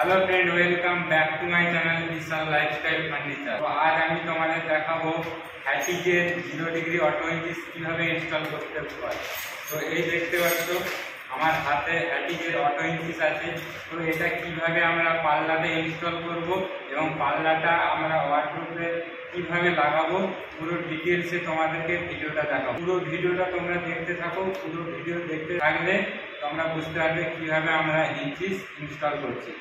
Hello friend, welcome back to my channel Vishal lifestyle furniture. तो आज আমি তোমাদের দেখাবো হ্যাটিজের 0 ডিগ্রি অটো ইঞ্চিস কিভাবে ইনস্টল করতে হয়। তো এই দেখতে পাচ্ছ আমার হাতে হ্যাটিজের অটো ইঞ্চিস আছে। তো এটা কিভাবে আমরা পাল্লাতে ইনস্টল করব এবং পাল্লাটা আমরা ওয়ার্ডরোবে কিভাবে লাগাবো পুরো ডিটেলসে তোমাদেরকে ভিডিওটা দেখাবো। পুরো ভিডিওটা তোমরা দেখতে থাকো। পুরো ভিডিও দেখতে থাকলে তোমরা বুঝতে পারবে কিভাবে আমরা ইঞ্চিস ইনস্টল করছি।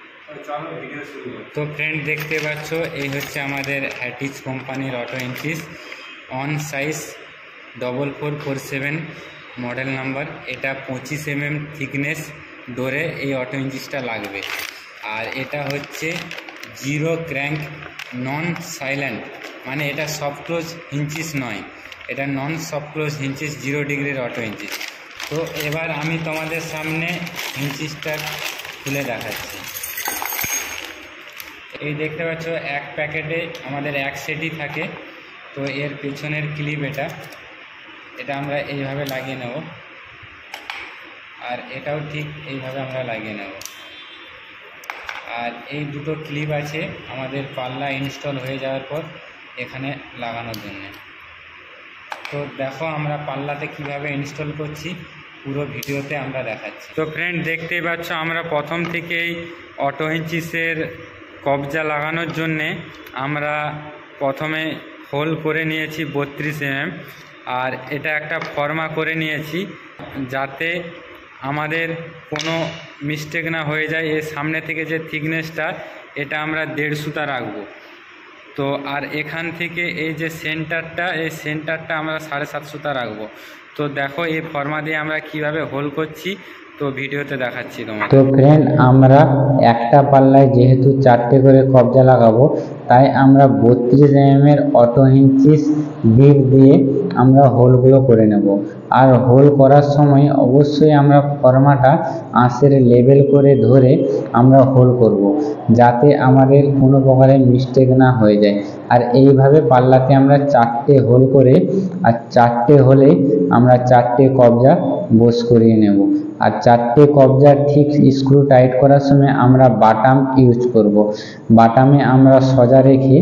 চলো ভিডিও শুরু করি। তো ফ্রেন্ড দেখতে পাচ্ছ এই হচ্ছে আমাদের হ্যাটিজ কোম্পানির auto inches on size 4447 model number. এটা 25 mm থিকনেস ডোরে এই অটো ইঞ্চিসটা লাগবে। আর এটা হচ্ছে 0 ক্র্যাঙ্ক নন সাইলেন্ট, মানে এটা সফট ক্লোজ হিঞ্চিস নয়, এটা নন সফট ক্লোজ হিঞ্চিস 0 ডিগ্রির অটো ইঞ্চিস। তো এবার আমি তোমাদের সামনে হিঞ্চিসটা খুলে দেখাচ্ছি। এই দেখতে পাচ্ছ এক প্যাকেটে আমাদের এক সেটই থাকে। তো এর পেছনের ক্লিপ এটা আমরা এইভাবে লাগিয়ে নেব, আর এটাও ঠিক এইভাবে আমরা লাগিয়ে নেব। আর এই দুটো ক্লিপ আছে আমাদের পাল্লা ইনস্টল হয়ে যাওয়ার পর এখানে লাগানোর জন্য। তো দেখো আমরা পাল্লাতে কিভাবে ইনস্টল করছি পুরো ভিডিওতে আমরা দেখাচ্ছি। তো ফ্রেন্ড দেখতেই পাচ্ছ আমরা প্রথম থেকেই অটো ইঞ্চিসের কবজা লাগানোর জন্যে আমরা প্রথমে হোল করে নিয়েছি 32 mm, আর এটা একটা ফর্মা করে নিয়েছি যাতে আমাদের কোনো মিস্টেক না হয়ে যায়। এর সামনে থেকে যে থিকনেসটা এটা আমরা 1.5 সুতা রাখবো। তো আর এখান থেকে এই যে সেন্টারটা, এই সেন্টারটা আমরা 7.5 সুতা রাখবো। তো দেখো এই ফর্মা দিয়ে আমরা কিভাবে হোল করছি, তো ভিডিওতে দেখাচ্ছি তোমার। তো ফ্রেন্ড আমরা একটা পাল্লায় যেহেতু 4টে করে কবজা লাগাবো, তাই আমরা 32 mm এর অটো ইঞ্চিস বিট দিয়ে আমরা হোলগুলো করে নেব। আর হোল করার সময় অবশ্যই আমরা ফর্মাটা আঁশের লেবেল করে ধরে আমরা হোল করব, যাতে আমাদের কোনো প্রকারের মিস্টেক না হয়ে যায়। আর এইভাবে পাল্লাতে আমরা 4টে হোল করে, আর 4টে হোলে আমরা 4টে কবজা বোস করিয়ে নেব। আর 4টে কবজা ঠিক স্ক্রু টাইট করার সময় আমরা বাটাম ইউজ করব। বাটামে আমরা সোজা রেখে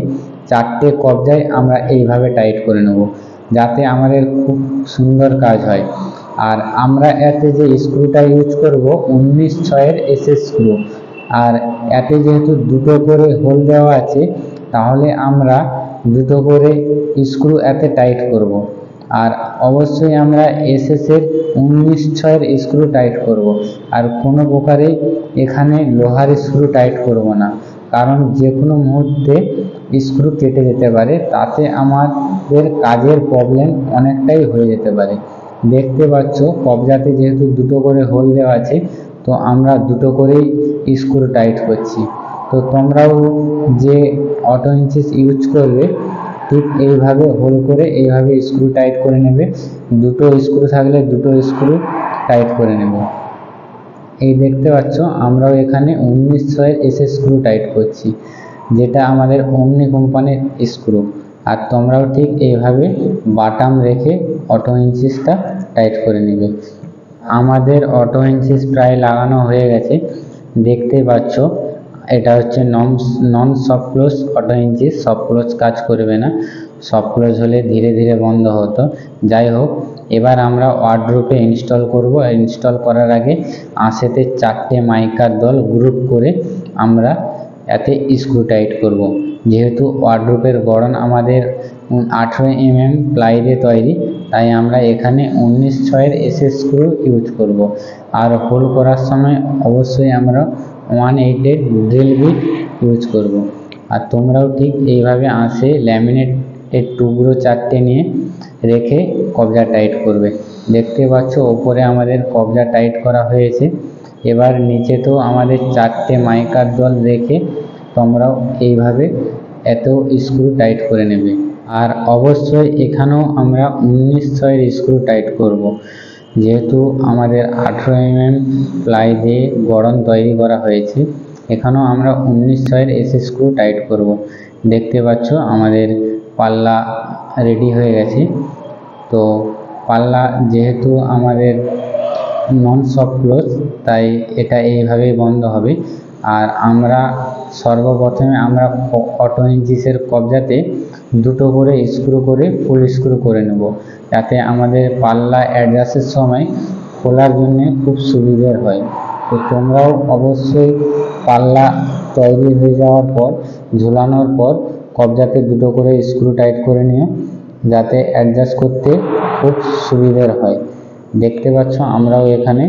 4টে কবজায় আমরা এইভাবে টাইট করে নেব, যাতে আমাদের খুব সুন্দর কাজ হয়। আর আমরা এতে যে স্ক্রুটা ইউজ করব 19/6 SS স্ক্রু। আর এতে যেহেতু দুটো করে হোল দেওয়া আছে, তাহলে আমরা দুটো করে স্ক্রু এতে টাইট করব। আর অবশ্যই আমরা SS-এর 19/6 স্ক্রু টাইট করব। আর কোনো প্রকারে এখানে লোহার স্ক্রু টাইট করব না, কারণ যে কোনো মুহূর্তে স্ক্রু কেটে যেতে পারে, তাতে আমাদের কাজের প্রবলেম অনেকটাই হয়ে যেতে পারে। দেখতে পাচ্ছ কবজাতে যেহেতু দুটো করে হোল দেওয়া আছে, তো আমরা দুটো করেই স্ক্রু টাইট করছি। তো তোমরাও যে অটো ইঞ্চিস ইউজ করবে ঠিক এইভাবে হোল করে এইভাবে স্ক্রু টাইট করে নেবে। দুটো স্ক্রু থাকলে দুটো স্ক্রু টাইট করে নেব। এই দেখতে পাচ্ছ আমরাও এখানে 19/6 SS স্ক্রু টাইট করছি, যেটা আমাদের ওমনি কোম্পানির স্ক্রু। আর তোমরাও ঠিক এইভাবে বাটাম রেখে অটো ইঞ্চিসটা টাইট করে নেবে। আমাদের অটো ইঞ্চিস প্রায় লাগানো হয়ে গেছে, দেখতে পাচ্ছ। এটা হচ্ছে non soft close auto inches. Soft close কাজ করবে না, সফট ক্লোজ হলে ধীরে ধীরে বন্ধ হতো। যাই হোক, এবার আমরা ওয়ার্ডরোবে ইনস্টল করব। ইনস্টল করার আগে আঁশেতে 4টে মাইকার দল গ্রুপ করে আমরা এতে স্ক্রু টাইট করব। যেহেতু ওয়ার্ডরোবের গড়ন আমাদের 18 mm প্লাই দিয়ে তৈরি, তাই আমরা এখানে 19/6 SS স্ক্রু ইউজ করব। আর হোল করার সময় অবশ্যই আমরা 1/8 ড্রিল বিট ইউজ করব। আর তোমরাও ঠিক এইভাবে আঁশে ল্যামিনেটের টুকরো 4টে নিয়ে রেখে কবজা টাইট করবে। দেখতে পাচ্ছ ওপরে আমাদের কবজা টাইট করা হয়েছে। এবার নিচে তো আমাদের 4টে মাইকার দল রেখে তোমরাও এইভাবে এতেও স্ক্রু টাইট করে নেবে। আর অবশ্যই এখানেও আমরা 19/6 স্ক্রু টাইট করব। যেহেতু আমাদের 18 mm প্লাই দিয়ে গড়ন তৈরি করা হয়েছে, এখানেও আমরা 19/6 SS স্ক্রু টাইট করব। দেখতে পাচ্ছ আমাদের পাল্লা রেডি হয়ে গেছে। তো পাল্লা যেহেতু আমাদের নন সফট ক্লোজ, তাই এটা এইভাবেই বন্ধ হবে। আর আমরা সর্বপ্রথমে আমরা অটো হিঞ্চিসের কবজাতে দুটো করে স্ক্রু করে ফুল স্ক্রু করে নেব, যাতে আমাদের পাল্লা অ্যাডজাস্টের সময় খোলার জন্য খুব সুবিধার হয়। তো তোমরাও অবশ্যই পাল্লা তৈরি হয়ে যাওয়ার পর ঝুলানোর পর কবজাতে দুটো করে স্ক্রু টাইট করে নিও, যাতে অ্যাডজাস্ট করতে খুব সুবিধার হয়। দেখতে পাচ্ছ আমরাও এখানে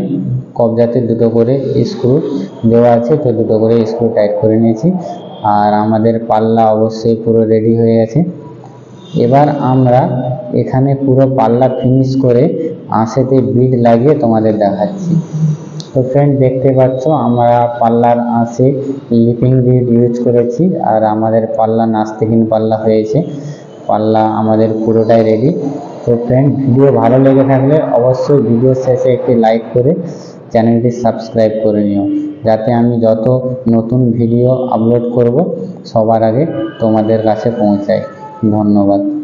কবজাতে দুটো করে স্ক্রু দেওয়া আছে, তো দুটো করে স্ক্রু টাইট করে নিয়েছি। আর আমাদের পাল্লা অবশ্যই পুরো রেডি হয়ে গেছে। এবার আমরা এখানে পুরো পাল্লা ফিনিশ করে আঁশেতে বিট লাগিয়ে তোমাদের দেখাচ্ছি। তো ফ্রেন্ড দেখতে পাচ্ছ আমরা পাল্লার আঁশে লিপিং বিট ইউজ করেছি, আর আমাদের পাল্লা নাস্তিকিন পাল্লা হয়েছে। পাল্লা আমাদের পুরোটাই রেডি। তো ফ্রেন্ড ভিডিও ভালো লেগে থাকলে অবশ্যই ভিডিও শেষে একটি লাইক করে চ্যানেলটি সাবস্ক্রাইব করে নিও, যাতে আমি যত নতুন ভিডিও আপলোড করব সবার আগে তোমাদের কাছে পৌঁছায়। ধন্যবাদ।